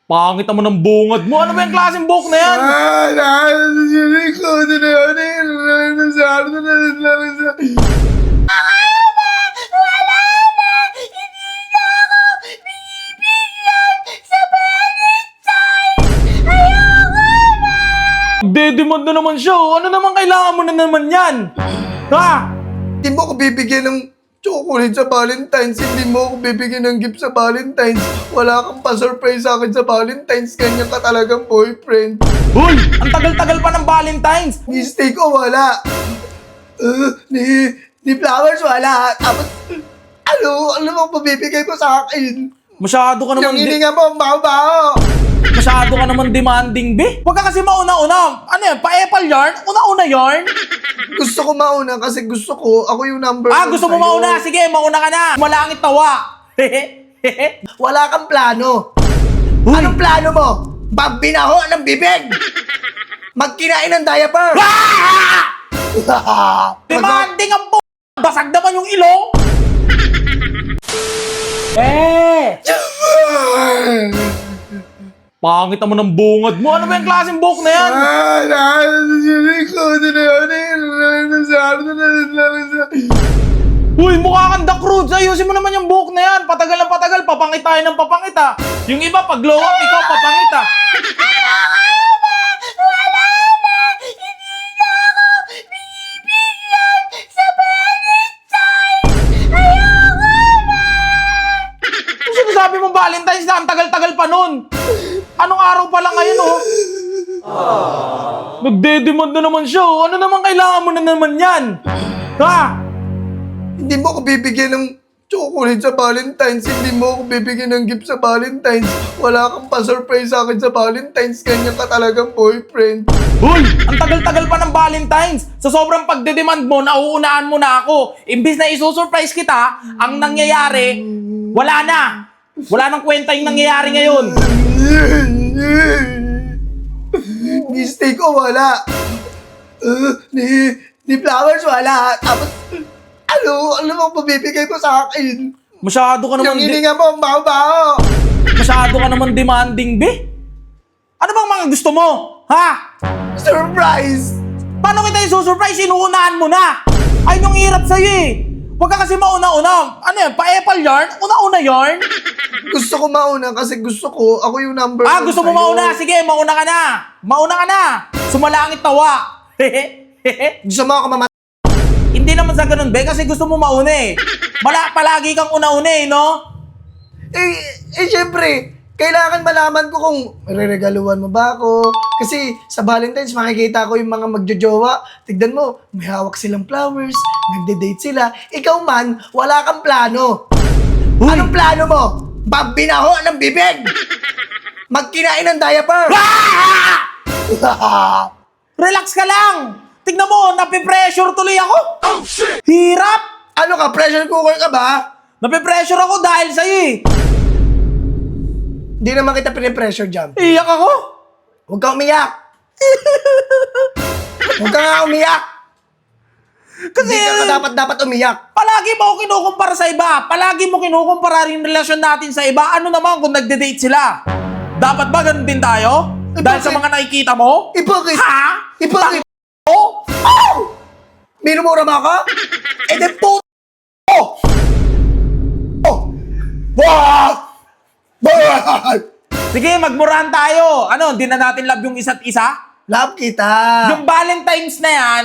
Pangit naman ng bungad mo. Ano ba yung klaseng buhok na yan? Dedemand na naman siya. Oh. Ano naman kailangan mo na naman yan? Ha? Hindi mo ako bibigyan ng chocolate sa Valentine's. Hindi mo ako bibigyan ng gift sa Valentine's. Wala kang pa-surprise sa akin sa Valentine's. Ganyan ka talagang boyfriend. Hoy! Ang tagal-tagal pa ng Valentine's! Mistake ko, wala. Ni flowers, wala. Tapos, ano bang pabibigay ko sa akin? Masyado ka naman... Yung hininga mo, ang baho-baho. Masyado ka naman demanding, be. Huwag ka kasi mauna-una. Ano yan? Pa-apple yarn? Una-una yarn? Gusto ko mauna kasi gusto ko, ako yung number Ah, one gusto mo sa'yo. mauna? Sige, mauna ka na. Malangit tawa. Wala kang plano. Uy. Anong plano mo? Binaho ng bibig! Magkinain ng diaper! Demanding ang po. Basag naman yung ilong. Pangit naman ng bungad mo. Ano ba yung klaseng buhok na yan? Uy, mukha kang Duck Roots. Ayusin mo naman yung buhok na yan. Patagal na patagal. Papangit tayo ng papangit ha. Yung iba, pag glow up, ikaw papangit ha. Ano sinasabi mo Valentine's na? Ang tagal-tagal pa nun. Anong araw pa lang ngayon oh? Nagdedemand na naman siya oh. Ano naman kailangan mo na naman yan? Ha? Hindi mo ako bibigyan ng chocolate sa Valentine's. Hindi mo ako bibigyan ng gift sa Valentine's. Wala kang pa-surprise sa akin sa Valentine's. Ganyan ka talagang boyfriend. Hoy! Ang tagal-tagal pa ng Valentine's. Sa sobrang pagdedemand mo, nauunaan mo na ako. Imbis na isusurprise kita, ang nangyayari, wala na. Wala nang kwenta yung nangyayari ngayon. Mistake ko, wala. Ni flowers, wala. Tapos, ano bang pabibigay ko sa akin? Masyado ka naman... Yung hininga mo, ang baho-baho. Masyado ka naman demanding, be. Ano bang mga gusto mo? Ha? Surprise! Paano kita isusurprise? Inuunahan mo na. Ayun yung hirap sa'yo eh. Huwag ka kasi mauna-una. Ano yan? Pa-apple yarn? Una-una yarn? Gusto ko mauna kasi gusto ko, ako yung number Ah, one gusto mo sa'yo. mauna? Sige, mauna ka na. Mauna ka na. Sumalangit tawa. Gusto mo ako mamatay? Hindi naman sa ganun, be, kasi gusto mo mauna eh. Palagi kang una-una eh, no? Siyempre, kailangan malaman ko kung reregaluhan mo ba ako. Kasi sa Valentine's, makikita ko yung mga magjojowa. Tignan mo, may hawak silang flowers, nagde-date sila. Ikaw man, wala kang plano. Uy. Anong plano mo? Binaho ng bibig! Magkinain ng diaper! Relax ka lang. Tignan mo, napipressure tuloy ako. Oh, shit! Hirap. Ano ka, pressure cooker ka ba? Napipressure ako dahil sa'yo eh. Hindi naman kita pinipressure dyan. Iyak ako. Huwag kang umiyak! Huwag ka nga umiyak! Kasi Hindi ka dapat umiyak. palagi mo ako kinukumpara sa iba. Palagi mo kinukumpara yung relasyon natin sa iba. Ano naman kung nagde-date sila? Dapat ba ganun din tayo? Dahil sa bakit? mga nakikita mo? Bakit? Ha? Bakit? Oh? Oh! Minumura mo ako? Eh di po... Oh! Oh! Wah! Wah! Sige, magmurahan tayo. Ano, di na natin love yung isa't isa? Love kita. Yung Valentine's na yan,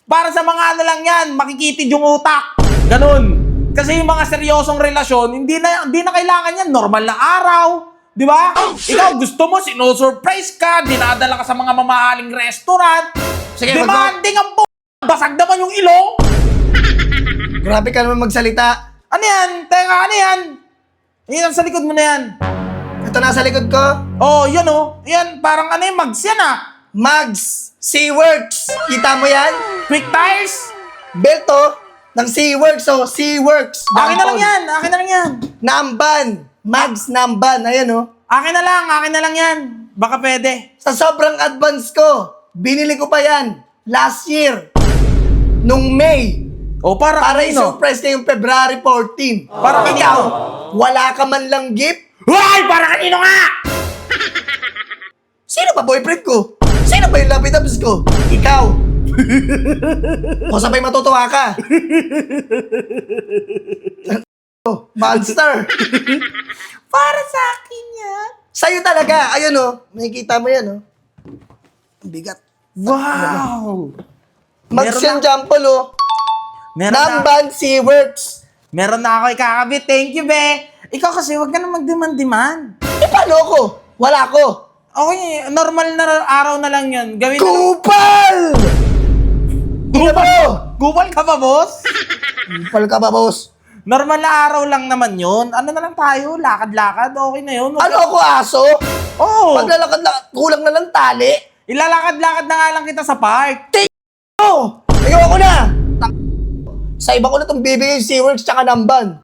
para sa mga ano lang yan, makikitid yung utak. Ganun. Kasi yung mga seryosong relasyon, hindi na kailangan yan. Normal na araw. Di ba? Ikaw gusto mo, sino-surprise ka, dinadala ka sa mga mamahaling restaurant. Sige, Demanding ang po. Basag naman yung ilong. Grabe ka naman magsalita. Ano yan? Teka, ano yan? Yan, sa likod mo na yan. Ito nasa likod ko. Oh, yan oh. Yan, parang ano yung mags yan ah. Mags. Seaworks. Kita mo yan? Quick tires. Belto ng Seaworks. Oh, Seaworks. Akin na lang yan. Akin na lang yan. Namban. Mags Namban. Ayan oh. Akin na lang yan. Baka pwede. Sa sobrang advance ko, binili ko pa yan last year. Nung May. O para Para kanino? i-surprise na yung February 14. Para kanino? Ikaw, wala ka man lang gift? Hoy! Para kanino nga? Sino ba boyfriend ko? Sino ba yung lapidabs ko? Ikaw. O sabay matutuwa ka. Oh, monster. Para sa akin yan. Sa'yo talaga. Ayun oh. Nakikita mo yan oh. Ang bigat. Wow! Maxine Jampol oh. Meron na, Namban Seaworks. meron na ako ikakabit. Thank you, be. Ikaw kasi, wag ka na magdemand-demand. Eh, paano ko? Wala ko. Okay, normal na araw na lang yun. Gawin na. Kupal! Ina mo! Gupal ka ba, boss? Kupal ka ba, boss? Normal na araw lang naman yun. Ano na lang tayo? Lakad-lakad. Okay na yun. Ano ako, aso? Oo. Paglalakad-lakad, kulang na lang tali. Ilalakad-lakad na nga lang kita sa park. Oh! Ayoko na! Sa iba ko na itong bibigay Seaworks tsaka Namban.